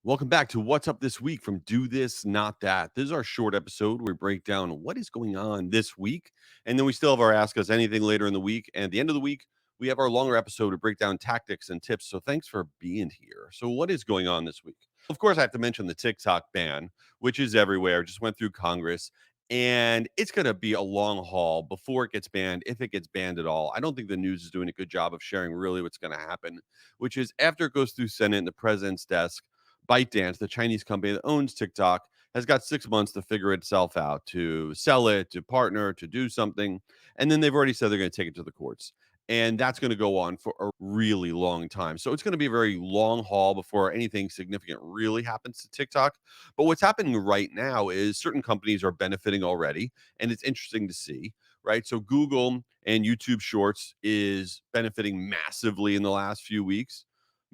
Welcome back to What's Up This Week from Do This, Not That. This is our short episode where we break down what is going on this week. And then we still have our Ask Us Anything later in the week. And at the end of the week, we have our longer episode to break down tactics and tips. So thanks for being here. So, what is going on this week? Of course, I have to mention the TikTok ban, which is everywhere, just went through Congress. And it's going to be a long haul before it gets banned, if it gets banned at all. I don't think the news is doing a good job of sharing really what's going to happen, which is after it goes through Senate and the president's desk. ByteDance, the Chinese company that owns TikTok, has got 6 months to figure itself out, to sell it, to partner, to do something. And then they've already said they're going to take it to the courts. And that's going to go on for a really long time. So it's going to be a very long haul before anything significant really happens to TikTok. But what's happening right now is certain companies are benefiting already. And it's interesting to see, right? So Google and YouTube Shorts is benefiting massively in the last few weeks.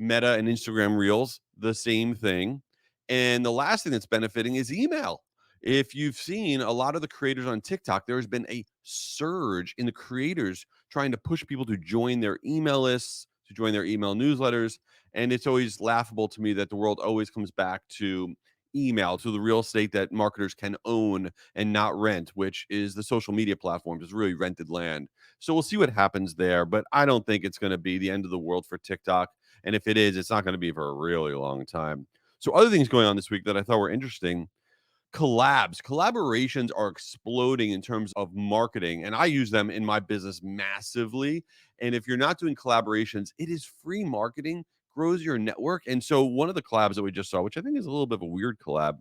Meta and Instagram Reels, the same thing. And the last thing that's benefiting is email. If you've seen a lot of the creators on TikTok, there has been a surge in the creators trying to push people to join their email lists, to join their email newsletters. And it's always laughable to me that the world always comes back to email, to the real estate that marketers can own and not rent, which is the social media platforms, is really rented land. So we'll see what happens there. But I don't think it's going to be the end of the world for TikTok. And if it is, it's not going to be for a really long time. So other things going on this week that I thought were interesting. Collaborations are exploding in terms of marketing, and I use them in my business massively. And if you're not doing collaborations, it is free marketing, grows your network. And so one of the collabs that we just saw, which I think is a little bit of a weird collab,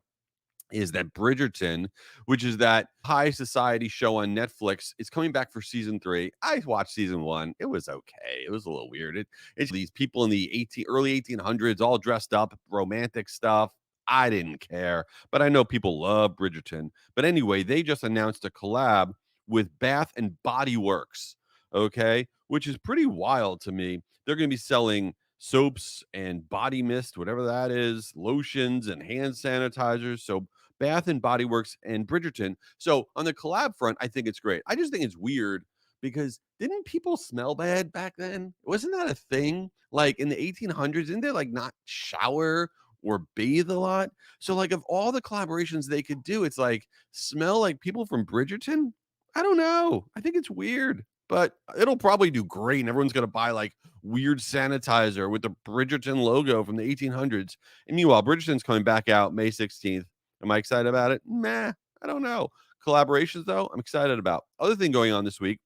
is that Bridgerton, which is that high society show on Netflix, is coming back for season 3. I watched season 1. It was okay. It was a little weird. It's these people in the early 1800s all dressed up, romantic stuff. I didn't care, but I know people love Bridgerton. But anyway, they just announced a collab with Bath and Body Works, okay, which is pretty wild to me. They're going to be selling soaps and body mist, whatever that is, lotions and hand sanitizers. So Bath and Body Works and Bridgerton. So on the collab front, I think it's great. I just think it's weird because didn't people smell bad back then? Wasn't that a thing? Like in the 1800s, didn't they like not shower or bathe a lot? So like of all the collaborations they could do, it's like smell like people from Bridgerton. I don't know. I think it's weird, but it'll probably do great. And everyone's going to buy like weird sanitizer with the Bridgerton logo from the 1800s. And meanwhile, Bridgerton's coming back out May 16th. Am I excited about it? Meh, I don't know. Collaborations, though, I'm excited about. Other thing going on this week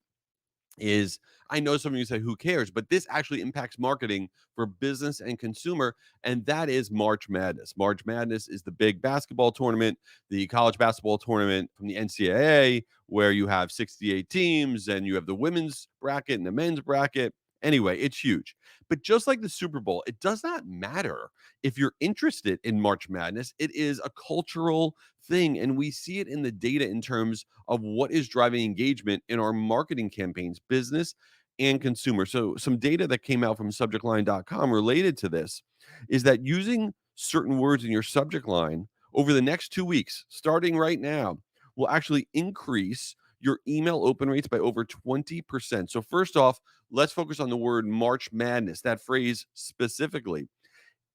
is I know some of you say, who cares? But this actually impacts marketing for business and consumer, and that is March Madness. March Madness is the big basketball tournament, the college basketball tournament from the NCAA, where you have 68 teams and you have the women's bracket and the men's bracket. Anyway, it's huge. But just like the Super Bowl, it does not matter if you're interested in March Madness. It is a cultural thing, and we see it in the data in terms of what is driving engagement in our marketing campaigns, business and consumer. So some data that came out from subjectline.com related to this is that using certain words in your subject line over the next 2 weeks, starting right now, will actually increase your email open rates by over 20%. So first off, let's focus on the word March Madness, that phrase specifically.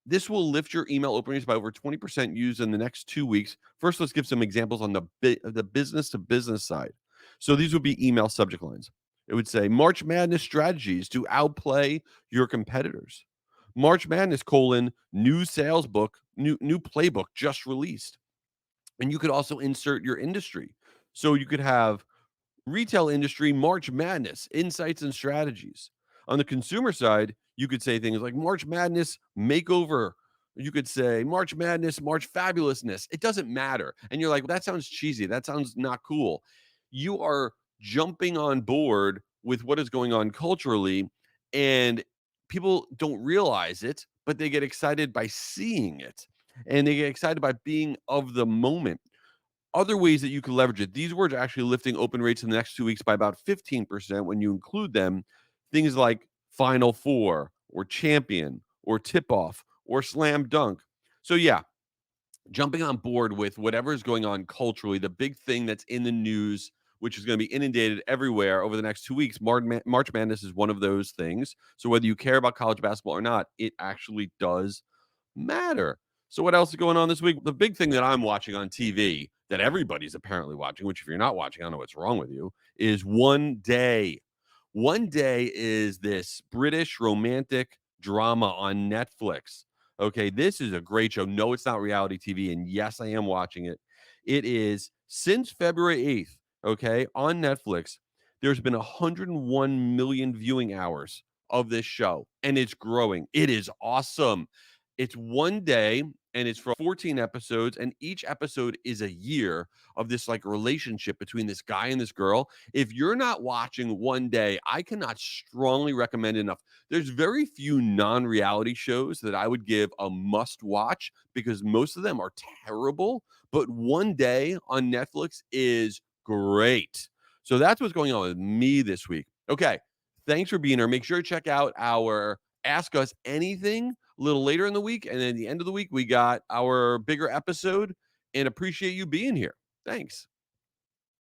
This will lift your email open rates by over 20% used in the next 2 weeks. First, let's give some examples on the business to business side. So these would be email subject lines. It would say March Madness strategies to outplay your competitors. March Madness new sales book, new playbook just released. And you could also insert your industry. So you could have retail industry March Madness, insights and strategies. On the consumer side, you could say things like March Madness makeover. You could say March Madness, March fabulousness. It doesn't matter. And you're like, well, that sounds cheesy. That sounds not cool. You are jumping on board with what is going on culturally, and people don't realize it, but they get excited by seeing it. And they get excited by being of the moment. Other ways that you can leverage it. These words are actually lifting open rates in the next 2 weeks by about 15% when you include them. Things like Final Four or Champion or Tip Off or Slam Dunk. So, yeah, jumping on board with whatever is going on culturally, the big thing that's in the news, which is going to be inundated everywhere over the next 2 weeks. March Madness is one of those things. So, whether you care about college basketball or not, it actually does matter. So what else is going on this week? The big thing that I'm watching on TV that everybody's apparently watching, which if you're not watching, I don't know what's wrong with you, is One Day. One Day is this British romantic drama on Netflix. Okay, this is a great show. No, it's not reality TV, and yes, I am watching it. It is since February 8th, okay, on Netflix. There's been 101 million viewing hours of this show, and it's growing. It is awesome. It's one day and it's for 14 episodes, and each episode is a year of this like relationship between this guy and this girl. If you're not watching One Day, I cannot strongly recommend enough. There's very few non-reality shows that I would give a must watch because most of them are terrible, but One Day on Netflix is great. So that's what's going on with me this week. Okay, thanks for being here. Make sure to check out our Ask Us Anything a little later in the week. And then at the end of the week, we got our bigger episode and appreciate you being here. Thanks.